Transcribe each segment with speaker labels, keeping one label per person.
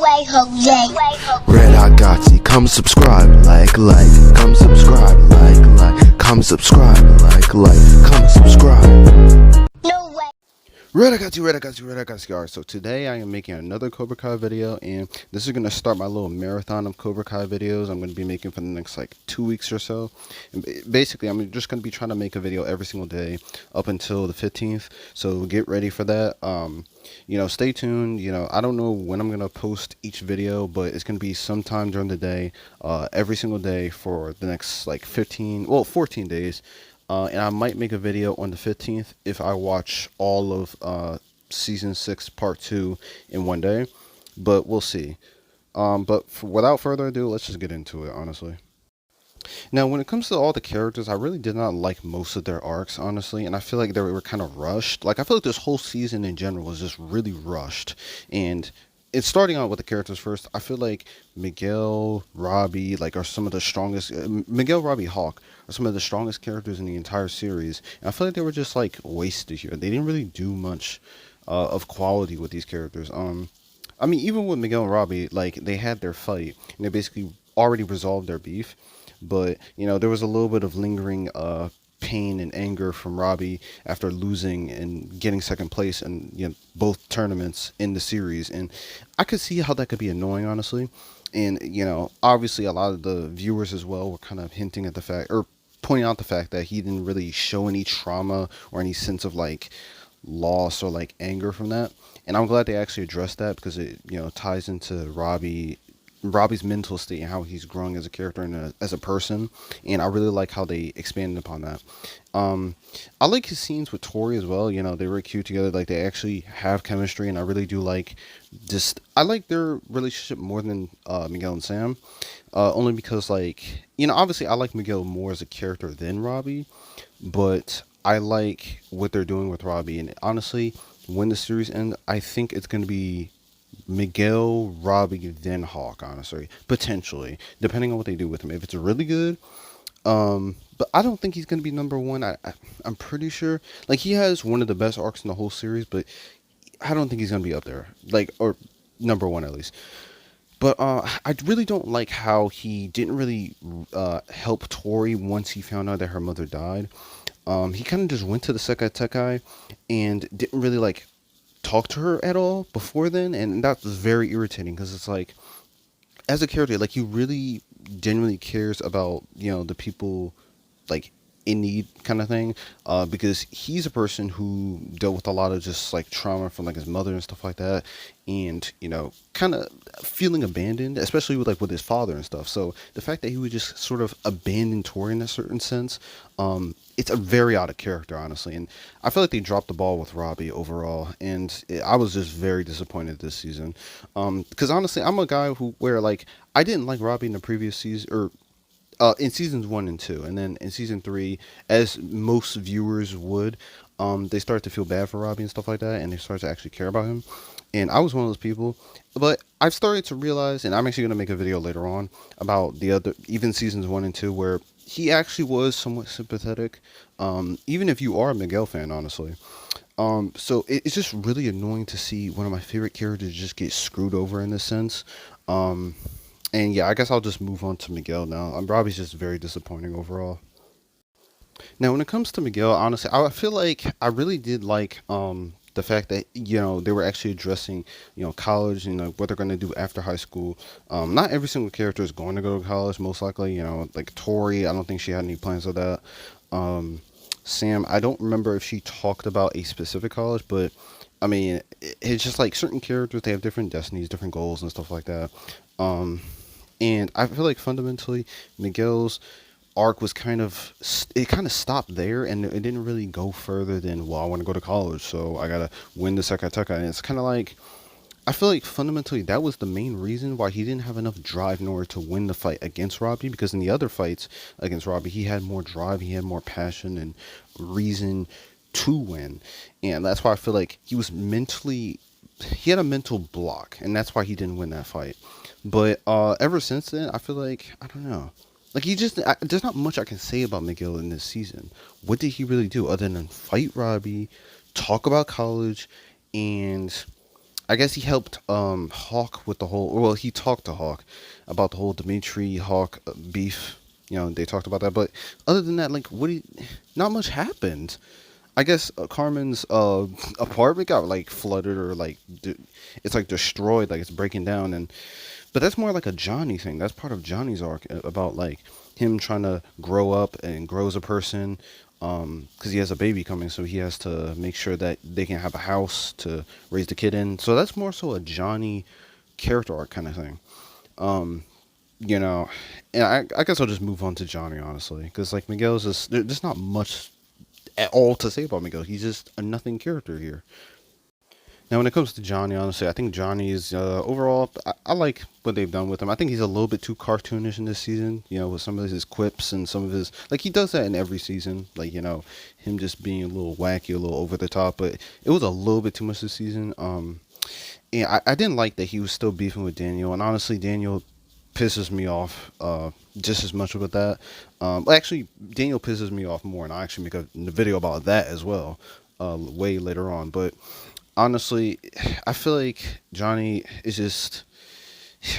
Speaker 1: way, Jose.
Speaker 2: Red I got you. Come subscribe, like. Come subscribe, like. Come subscribe, like. Come subscribe.
Speaker 1: No way.
Speaker 2: Red I got you. Alright, so today I am making another Cobra Kai video, and this is going to start my little marathon of Cobra Kai videos I'm going to be making for the next 2 weeks or so. And basically, I'm just going to be trying to make a video every single day up until the 15th, so get ready for that. Stay tuned. I don't know when I'm going to post each video, but it's going to be sometime during the day, every single day for the next 14 days. And I might make a video on the 15th if I watch all of season 6 part 2 in one day, but we'll see. Without further ado, let's just get into it, honestly. Now, when it comes to all the characters, I really did not like most of their arcs, honestly, and I feel like they were kind of rushed. I feel like this whole season in general was just really rushed, and it's starting out with the characters first. I feel like Miguel, Robbie, are some of the strongest. Miguel, Robbie, Hawk are some of the strongest characters in the entire series. And I feel like they were just wasted here. They didn't really do much of quality with these characters. Even with Miguel and Robbie, they had their fight and they basically already resolved their beef. But there was a little bit of lingering pain and anger from Robbie after losing and getting second place in both tournaments in the series, and I could see how that could be annoying, honestly. And obviously a lot of the viewers as well were kind of hinting at the fact, or pointing out the fact, that he didn't really show any trauma or any sense of loss or anger from that. And I'm glad they actually addressed that, because it ties into Robbie's mental state and how he's growing as a character and as a person, and I really like how they expanded upon that. I like his scenes with Tory as well. They were cute together. They actually have chemistry, and I really do like this. I like their relationship more than Miguel and Sam, only because obviously I like Miguel more as a character than Robbie, but I like what they're doing with Robbie. And honestly, when the series ends, I think it's going to be Miguel, Robbie, then Hawk, honestly, potentially, depending on what they do with him. If it's really good, but I don't think he's going to be number one. I'm pretty sure, he has one of the best arcs in the whole series, but I don't think he's going to be up there, or number one at least. But I really don't like how he didn't really help Tory once he found out that her mother died. He kind of just went to the Sekai Tekai and didn't really talk to her at all before then, and that was very irritating, because it's as a character, he really genuinely cares about the people in need, kind of thing, because he's a person who dealt with a lot of just trauma from his mother and stuff like that, and kind of feeling abandoned, especially with his father and stuff. So the fact that he would just sort of abandon Tory in a certain sense, it's a very odd character, honestly, and I feel like they dropped the ball with Robbie overall, and I was just very disappointed this season, because honestly, I'm a guy where I didn't like Robbie in the previous season, or in seasons 1 and 2, and then in season 3, as most viewers would, they start to feel bad for Robbie and stuff like that, and they start to actually care about him. And I was one of those people, but I've started to realize, and I'm actually going to make a video later on about the other, even seasons 1 and 2, where he actually was somewhat sympathetic, even if you are a Miguel fan, honestly. So it's just really annoying to see one of my favorite characters just get screwed over in this sense. And yeah, I guess I'll just move on to Miguel now. Robbie's just very disappointing overall. Now, when it comes to Miguel, honestly, I feel like I really did like the fact that they were actually addressing college and what they're going to do after high school. Not every single character is going to go to college, most likely. Tory, I don't think she had any plans of that. Sam, I don't remember if she talked about a specific college, but I mean, it's just certain characters, they have different destinies, different goals and stuff like that. And I feel like fundamentally Miguel's arc was kind of stopped there, and it didn't really go further than, well, I want to go to college, so I gotta win the Sekai Tekai. And it's kind of I feel like fundamentally that was the main reason why he didn't have enough drive in order to win the fight against Robbie, because in the other fights against Robbie, he had more drive, he had more passion and reason to win. And that's why I feel like he had a mental block, and that's why he didn't win that fight. But ever since then, I feel like, I don't know, there's not much I can say about Miguel in this season. What did he really do other than fight Robbie, talk about college, and I guess he helped Hawk with the whole. Well, he talked to Hawk about the whole Dimitri Hawk beef. They talked about that. But other than that, like, not much happened. I guess Carmen's apartment got like flooded or like it's like destroyed, like it's breaking down, and but that's more like a Johnny thing. That's part of Johnny's arc about like him trying to grow up and grow as a person. Because he has a baby coming, so he has to make sure that they can have a house to raise the kid in. So that's more so a Johnny character arc kind of thing. Um, you know, and I guess I'll just move on to Johnny honestly, because like Miguel's just there's not much at all to say about Miguel. He's just a nothing character here. Now, when it comes to Johnny, honestly, I think Johnny is overall. I like what they've done with him. I think he's a little bit too cartoonish in this season. With some of his quips and some of his like he does that in every season. Like him just being a little wacky, a little over the top. But it was a little bit too much this season. And I didn't like that he was still beefing with Daniel. And honestly, Daniel pisses me off just as much with that. Actually, Daniel pisses me off more, and I'll actually make a video about that as well way later on. But honestly, I feel like Johnny is just.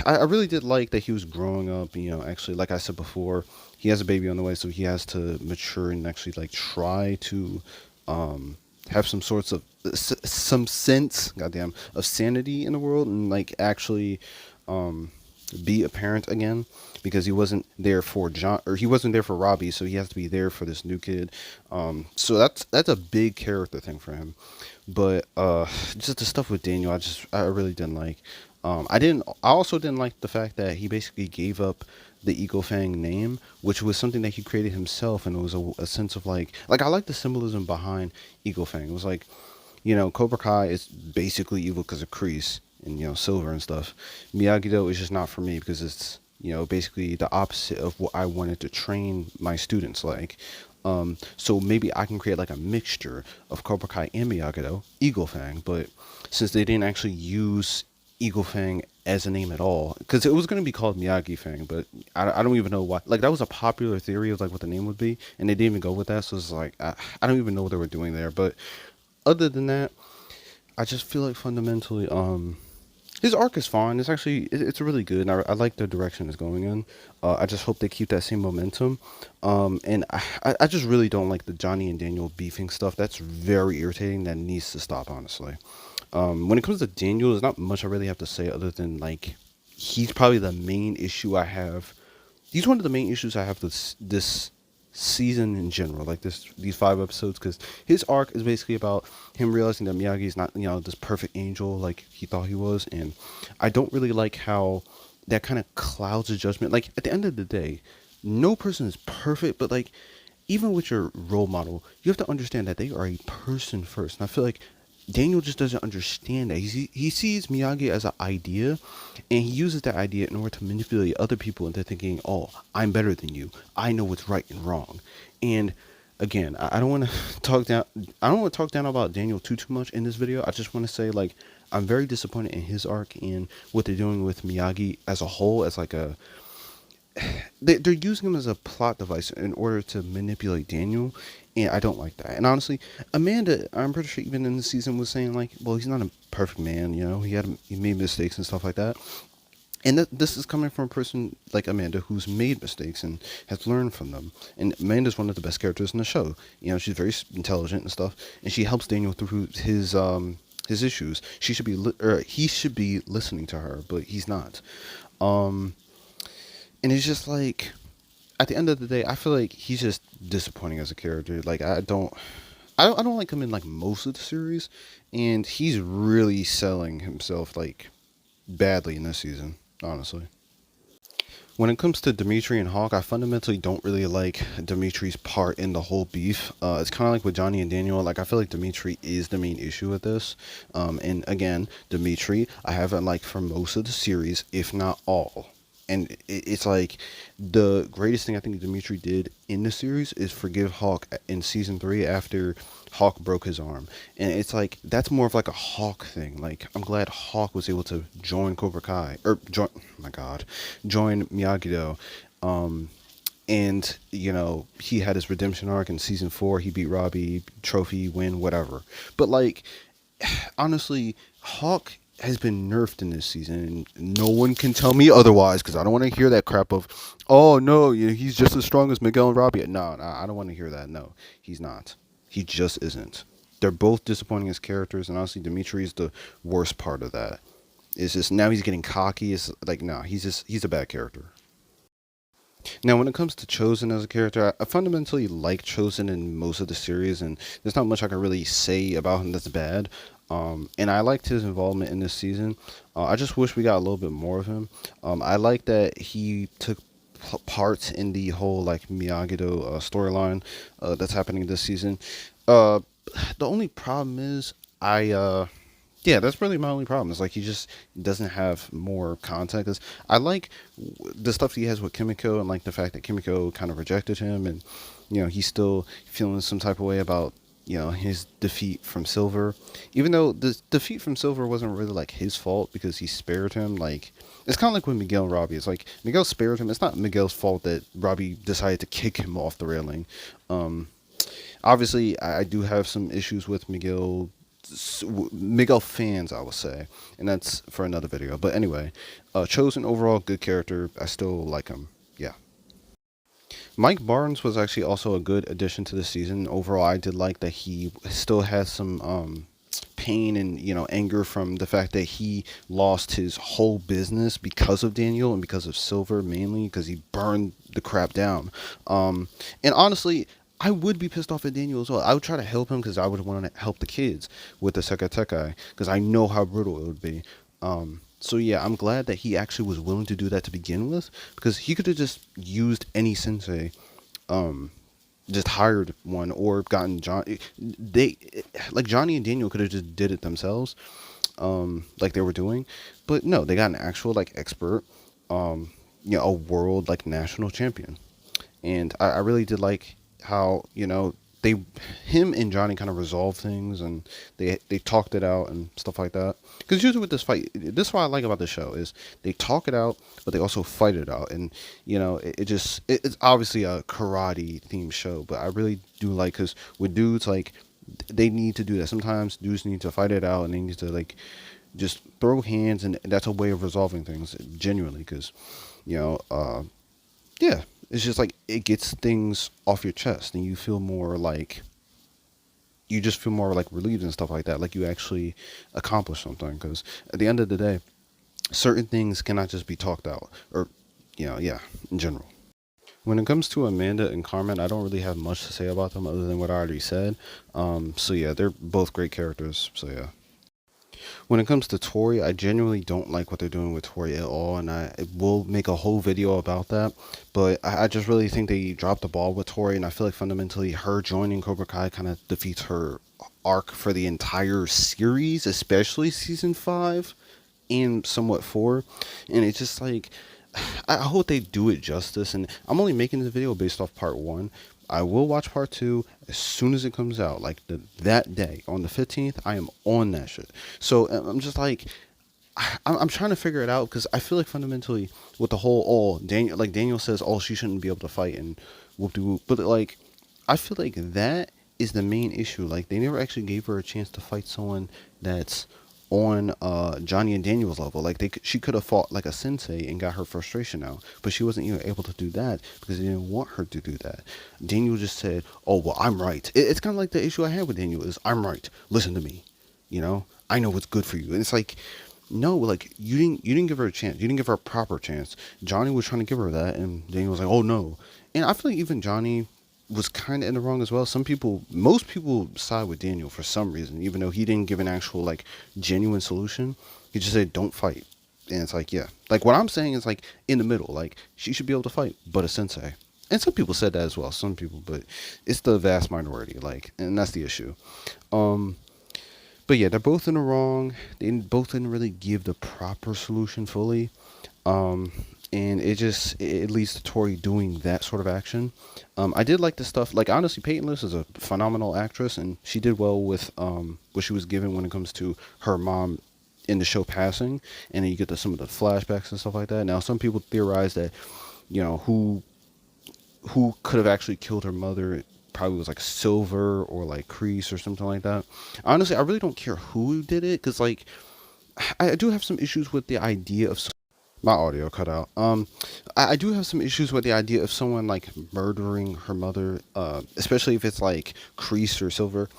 Speaker 2: I really did like that he was growing up. Actually, like I said before, he has a baby on the way, so he has to mature and actually like try to have some sorts of some sense, goddamn, of sanity in the world, and like actually be a parent again, because he wasn't there for John, or he wasn't there for Robbie, so he has to be there for this new kid. So that's a big character thing for him. But just the stuff with Daniel, I really didn't like. I also didn't like the fact that he basically gave up the Eagle Fang name, which was something that he created himself, and it was a sense of like I like the symbolism behind Eagle Fang. It was like, Cobra Kai is basically evil because of Kreese and Silver and stuff. Miyagi-Do is just not for me because it's basically the opposite of what I wanted to train my students like. So maybe I can create like a mixture of Cobra Kai and Miyagi-Do, Eagle Fang, but since they didn't actually use Eagle Fang as a name at all, because it was going to be called Miyagi Fang, but I don't even know why. Like that was a popular theory of like what the name would be, and they didn't even go with that. So it's like I don't even know what they were doing there. But other than that, I just feel like fundamentally, his arc is fine. It's really good. And I like the direction it's going in. I just hope they keep that same momentum. And I just really don't like the Johnny and Daniel beefing stuff. That's very irritating. That needs to stop, honestly. When it comes to Daniel, there's not much I really have to say other than like he's probably the main issue I have. He's one of the main issues I have this season in general, like these 5 episodes, because his arc is basically about him realizing that Miyagi is not this perfect angel like he thought he was, and I don't really like how that kind of clouds the judgment. Like at the end of the day, no person is perfect, but like even with your role model, you have to understand that they are a person first. And I feel like Daniel just doesn't understand that. He sees Miyagi as an idea, and he uses that idea in order to manipulate other people into thinking, "Oh, I'm better than you. I know what's right and wrong." And again, I don't want to talk down. I don't want to talk down about Daniel too much in this video. I just want to say like I'm very disappointed in his arc and what they're doing with Miyagi as a whole, as like a they're using him as a plot device in order to manipulate Daniel, and I don't like that. And honestly, Amanda, I'm pretty sure even in the season was saying like, well, he's not a perfect man, he made mistakes and stuff like that. And this is coming from a person like Amanda who's made mistakes and has learned from them. And Amanda's one of the best characters in the show. She's very intelligent and stuff, and she helps Daniel through his issues. He should be listening to her, but he's not. And it's just like, at the end of the day, I feel like he's just disappointing as a character. Like I don't like him in like most of the series, and he's really selling himself like badly in this season, honestly. When it comes to Dimitri and Hawk, I fundamentally don't really like Dimitri's part in the whole beef. It's kind of like with Johnny and Daniel. Like I feel like Dimitri is the main issue with this. And again, Dimitri, I haven't liked for most of the series, if not all. And it's like the greatest thing I think Dimitri did in the series is forgive Hawk in season 3 after Hawk broke his arm. And it's like that's more of like a Hawk thing. Like I'm glad Hawk was able to join Cobra Kai or join Miyagi-Do. And he had his redemption arc in season 4. He beat Robbie, trophy win, whatever. But like honestly, Hawk has been nerfed in this season, and no one can tell me otherwise because I don't want to hear that crap of, oh no, he's just as strong as Miguel and Robbie. No, I don't want to hear that. No, he's not. He just isn't. They're both disappointing as characters, and honestly, Dimitri is the worst part of that. It's just now he's getting cocky. It's like, no, he's a bad character. Now, when it comes to Chozen as a character, I fundamentally like Chozen in most of the series, and there's not much I can really say about him that's bad. And I liked his involvement in this season. I just wish we got a little bit more of him. I like that he took parts in the whole like Miyagi-Do storyline that's happening this season. Uh, the only problem is yeah, that's really my only problem. It's like he just doesn't have more content. Cause I like the stuff he has with Kimiko, and like the fact that Kimiko kind of rejected him, and he's still feeling some type of way about his defeat from Silver, even though the defeat from Silver wasn't really like his fault because he spared him. Like it's kind of like with Miguel and Robbie. It's like Miguel spared him. It's not Miguel's fault that Robbie decided to kick him off the railing. Um, Obviously, I do have some issues with Miguel fans, I would say, and that's for another video. But anyway, Chosen overall good character. I still like him. Yeah. Mike Barnes was actually also a good addition to the season. Overall, I did like that he still has some pain and anger from the fact that he lost his whole business because of Daniel and because of Silver, mainly because he burned the crap down. And honestly, I would be pissed off at Daniel as well. I would try to help him because I would want to help the kids with the Sekai because I know how brutal it would be. So yeah, I'm glad that he actually was willing to do that to begin with, because he could have just used any sensei, um, just hired one or gotten John. They like Johnny and Daniel could have just did it themselves, like they were doing, but no, they got an actual like expert, a world like national champion, and I really did like how they him and Johnny kind of resolved things, and they talked it out and stuff like that. Because usually with this is what I like about the show is they talk it out, but they also fight it out, and it's obviously a karate themed show, but I really do like, because with dudes, like, they need to do that. Sometimes dudes need to fight it out, and they need to like just throw hands, and that's a way of resolving things genuinely, because you know uh yeah, it's just like it gets things off your chest, and you just feel more like relieved and stuff like that, like you actually accomplished something. Because at the end of the day, certain things cannot just be talked out, or yeah, in general. When it comes to Amanda and Carmen, I don't really have much to say about them other than what I already said. So yeah, they're both great characters. So yeah. When it comes to Tory, I genuinely don't like what they're doing with Tory at all, and I will make a whole video about that. But I just really think they dropped the ball with Tory, and I feel like fundamentally her joining Cobra Kai kind of defeats her arc for the entire series, especially season 5 and somewhat 4. And it's just like, I hope they do it justice, and I'm only making this video based off part 1. I will watch part 2 as soon as it comes out, like that day on the 15th. I am on that shit. So I'm just like, I'm trying to figure it out, because I feel like fundamentally with the whole, Daniel says, oh, she shouldn't be able to fight and whoop de whoop, but like I feel like that is the main issue. Like, they never actually gave her a chance to fight someone that's on Johnny and Daniel's level. Like, she could have fought like a sensei and got her frustration out, but she wasn't even able to do that because they didn't want her to do that. Daniel just said, "Oh well, I'm right." It's kind of like the issue I have with Daniel is, "I'm right. Listen to me. I know what's good for you." And it's like, no, like you didn't give her a chance. You didn't give her a proper chance. Johnny was trying to give her that, and Daniel was like, "Oh no." And I feel like even Johnny was kind of in the wrong as well. Most people side with Daniel for some reason, even though he didn't give an actual like genuine solution. He just said, "Don't fight," and it's like, yeah, like what I'm saying is like in the middle. Like, she should be able to fight, but a sensei. And some people said that as well. Some people, but it's the vast minority. Like, and that's the issue. Um, but yeah, they're both in the wrong. They both didn't really give the proper solution fully. Um, and it leads to Tori doing that sort of action. I did like the stuff. Like, honestly, Peyton List is a phenomenal actress, and she did well with what she was given when it comes to her mom in the show passing, and then you get some of the flashbacks and stuff like that. Now, some people theorize that who could have actually killed her mother. It probably was like Silver or like Kreese or something like that. Honestly, I really don't care who did it, because like, I do have some issues with the idea of my audio cut out. I do have some issues with the idea of someone like murdering her mother, especially if it's like Kreese or Silver.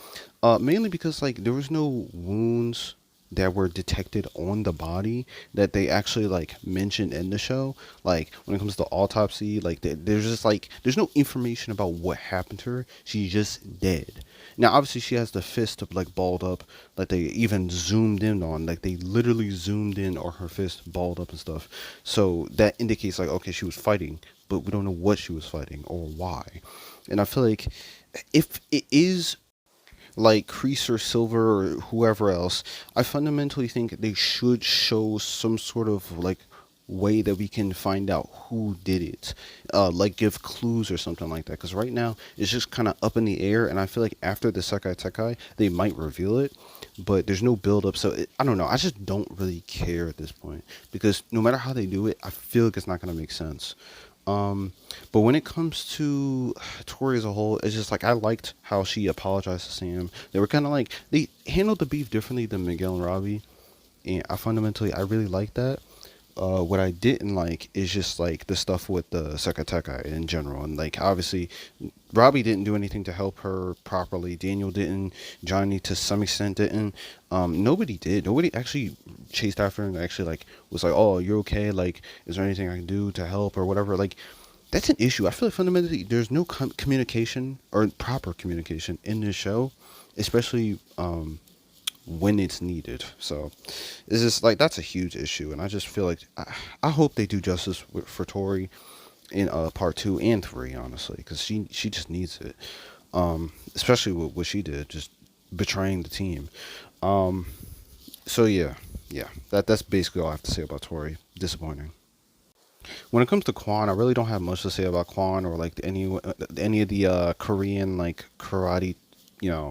Speaker 2: Mainly because like there was no wounds that were detected on the body that they actually like mentioned in the show. Like when it comes to autopsy, like there's just like there's no information about what happened to her. She's just dead. Now obviously she has the fist up like balled up, like they even zoomed in on, like they literally zoomed in on her fist balled up and stuff. So that indicates like okay she was fighting, but we don't know what she was fighting or why. And I feel like if it is like Kreese or Silver or whoever else, I fundamentally think they should show some sort of like way that we can find out who did it, like give clues or something like that. Because right now it's just kind of up in the air, and I feel like after the Sekai Tekai they might reveal it, but there's no build up. So I don't know. I just don't really care at this point because no matter how they do it, I feel like it's not gonna make sense. Um, but when it comes to Tory as a whole, it's just like I liked how she apologized to Sam. They were kind of like they handled the beef differently than Miguel and Robbie, and I really like that. What I didn't like is just like the stuff with the Sekateka in general, and like obviously Robbie didn't do anything to help her properly. Daniel didn't. Johnny to some extent didn't. Nobody did. Nobody actually chased after her and actually like was like, "Oh, you're okay? Like, is there anything I can do to help or whatever?" Like, that's an issue. I feel like fundamentally there's no communication or proper communication in this show, especially when it's needed. So it's just like that's a huge issue, and I just feel like I hope they do justice for Tori in part 2 and 3, honestly, because she just needs it, especially with what she did, just betraying the team. Um, so yeah, that's basically all I have to say about Tori. Disappointing. When it comes to Quan, I really don't have much to say about Quan or like any of the Korean like karate,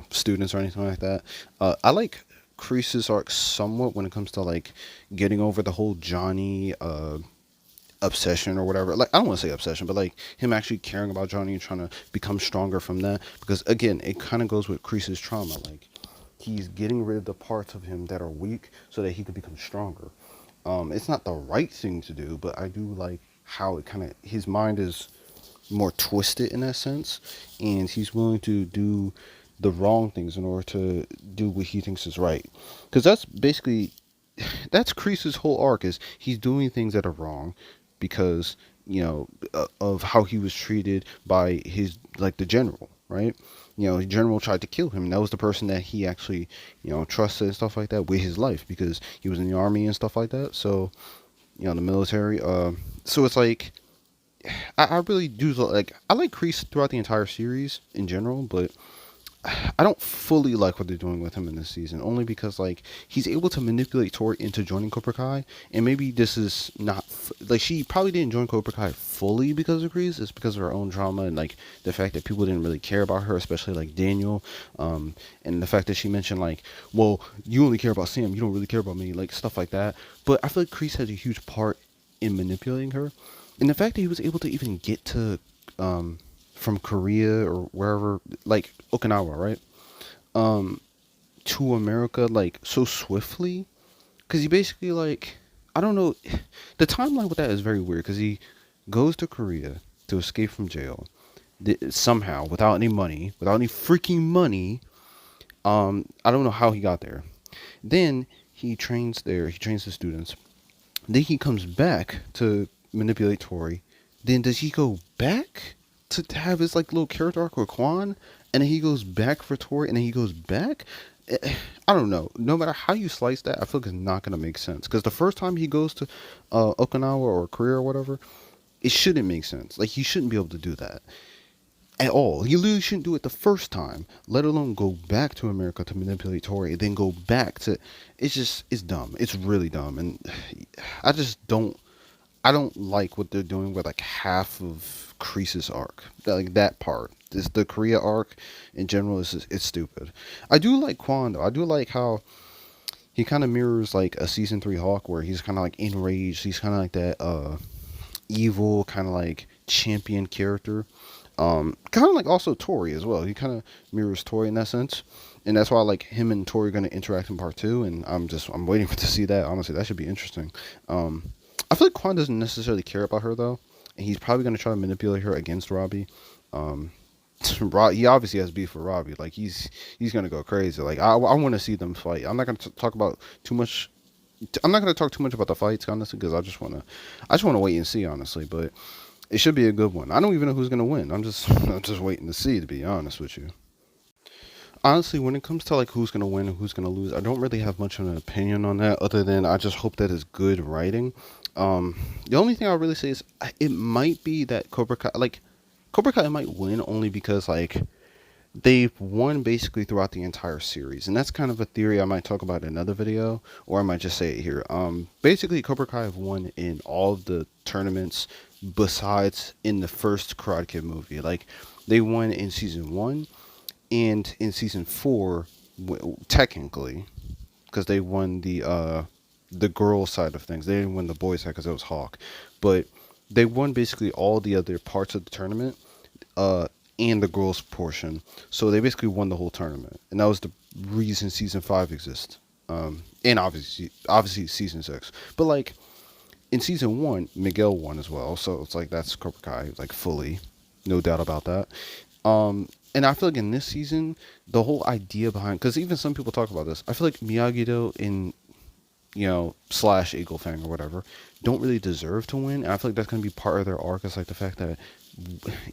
Speaker 2: students or anything like that. I like Kreese's arc somewhat when it comes to like getting over the whole Johnny obsession or whatever. Like I don't want to say obsession, but like him actually caring about Johnny and trying to become stronger from that. Because again, it kind of goes with Kreese's trauma. Like he's getting rid of the parts of him that are weak so that he can become stronger. It's not the right thing to do, but I do like how it kind of his mind is more twisted in that sense, and he's willing to do the wrong things in order to do what he thinks is right. Because that's basically that's Kreese's whole arc is he's doing things that are wrong because of how he was treated by his like the general, right? The general tried to kill him. And that was the person that he actually trusted and stuff like that with his life because he was in the army and stuff like that. So the military. So it's like I really do like I like Kreese throughout the entire series in general, but I don't fully like what they're doing with him in this season, only because like he's able to manipulate Tori into joining Cobra Kai, and maybe this is not like she probably didn't join Cobra Kai fully because of Kreese. It's because of her own trauma and like the fact that people didn't really care about her, especially like Daniel, and the fact that she mentioned like, well, you only care about Sam, you don't really care about me, like stuff like that. But I feel like Kreese has a huge part in manipulating her, and the fact that he was able to even get to from Korea or wherever, like Okinawa, right? Um, to America like so swiftly, because he basically like I don't know, the timeline with that is very weird because he goes to Korea to escape from jail somehow without any money, without any freaking money. I don't know how he got there. Then he trains there. He trains the students. Then he comes back to manipulate Tori. Then does he go back to have his like little character arc with Quan? And then he goes back for Tori, and then he goes back. I don't know. No matter how you slice that, I feel like it's not gonna make sense. Because the first time he goes to Okinawa or Korea or whatever, it shouldn't make sense. Like he shouldn't be able to do that at all. He literally shouldn't do it the first time, let alone go back to America to manipulate Tory and then go back to. It's dumb. It's really dumb, and I just don't. I don't like what they're doing with like half of Kreese's arc, like that part. This the Korea arc in general is just, it's stupid. I do like Quan though. I do like how he kind of mirrors like a season 3 Hawk where he's kind of like enraged. He's kind of like that evil kind of like champion character. Kind of like also Tory as well. He kind of mirrors Tory in that sense, and that's why like him and Tory are going to interact in part 2, and I'm waiting to see that. Honestly, that should be interesting. I feel like Quan doesn't necessarily care about her though, and he's probably going to try to manipulate her against Robbie. He obviously has beef with Robbie. Like he's gonna go crazy. Like I want to see them fight. I'm not gonna talk about too much. I'm not gonna talk too much about the fights, honestly, because I just wanna wait and see, honestly. But it should be a good one. I don't even know who's gonna win. I'm just waiting to see, to be honest with you. Honestly, when it comes to like who's gonna win and who's gonna lose, I don't really have much of an opinion on that, other than I just hope that it's good writing. The only thing I'll really say is it might be that Cobra Kai might win only because like they've won basically throughout the entire series, and that's kind of a theory I might talk about in another video, or I might just say it here. Basically, Cobra Kai have won in all of the tournaments besides in the first Karate Kid movie. Like they won in season 1 and in season 4, technically, because they won the girl side of things. They didn't win the boys side because it was Hawk, but they won basically all the other parts of the tournament, and the girls portion. So they basically won the whole tournament, and that was the reason season 5 exists. And obviously season 6. But like in season 1, Miguel won as well. So it's like that's Cobra Kai, like fully, no doubt about that. And I feel like in this season, the whole idea behind, because even some people talk about this, I feel like Miyagi-Do in, slash Eagle Fang or whatever, don't really deserve to win. And I feel like that's going to be part of their arc. It's like the fact that,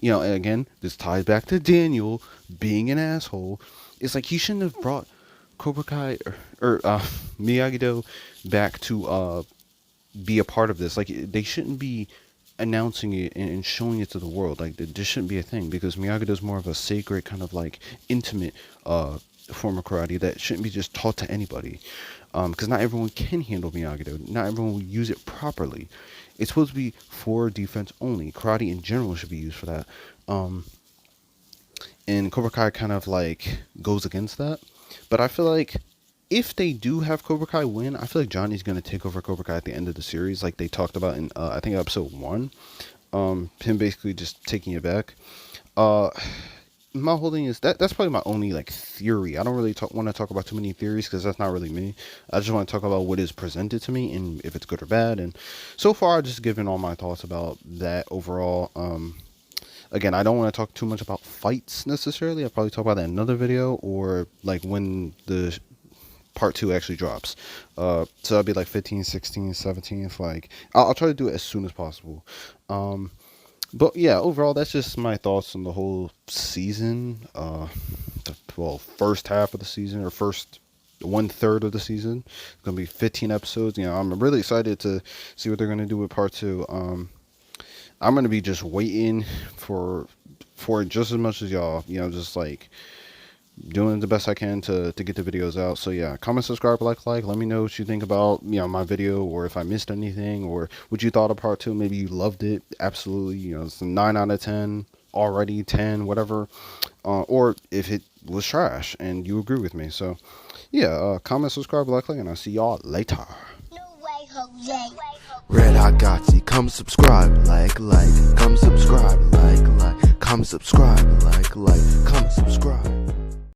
Speaker 2: and again, this ties back to Daniel being an asshole. It's like he shouldn't have brought Cobra Kai or Miyagi-Do back to be a part of this. Like they shouldn't be announcing it and showing it to the world. Like this shouldn't be a thing, because Miyagi-Do is more of a sacred kind of like intimate form of karate that shouldn't be just taught to anybody. Because not everyone can handle Miyagi-Do. Not everyone will use it properly. It's supposed to be for defense only. Karate in general should be used for that. And Cobra Kai kind of like goes against that. But I feel like if they do have Cobra Kai win, I feel like Johnny's going to take over Cobra Kai at the end of the series, like they talked about in, I think, episode 1. Him basically just taking it back. My whole thing is that's probably my only like theory. I don't really want to talk about too many theories, because that's not really me. I just want to talk about what is presented to me and if it's good or bad. And so far, I've just given all my thoughts about that overall. Again, I don't want to talk too much about fights necessarily. I'll probably talk about that in another video, or like when the part 2 actually drops. So that'll be like 15th, 16th, 17th. Like I'll try to do it as soon as possible. But yeah, overall, that's just my thoughts on the whole season. First half of the season, or first 1/3 of the season. It's gonna be 15 episodes. I'm really excited to see what they're gonna do with part 2. I'm gonna be just waiting for it just as much as y'all. Just like doing the best I can to get the videos out. So yeah, comment, subscribe, like. Let me know what you think about my video, or if I missed anything, or what you thought of part 2. Maybe you loved it. Absolutely, it's a 9 out of 10 already, 10, whatever. Or if it was trash and you agree with me. So yeah, comment, subscribe, like, and I'll see y'all later.
Speaker 1: No way, Jose.
Speaker 3: Red Hot Gotsy, come subscribe, like, come subscribe, like, come subscribe, like, come subscribe.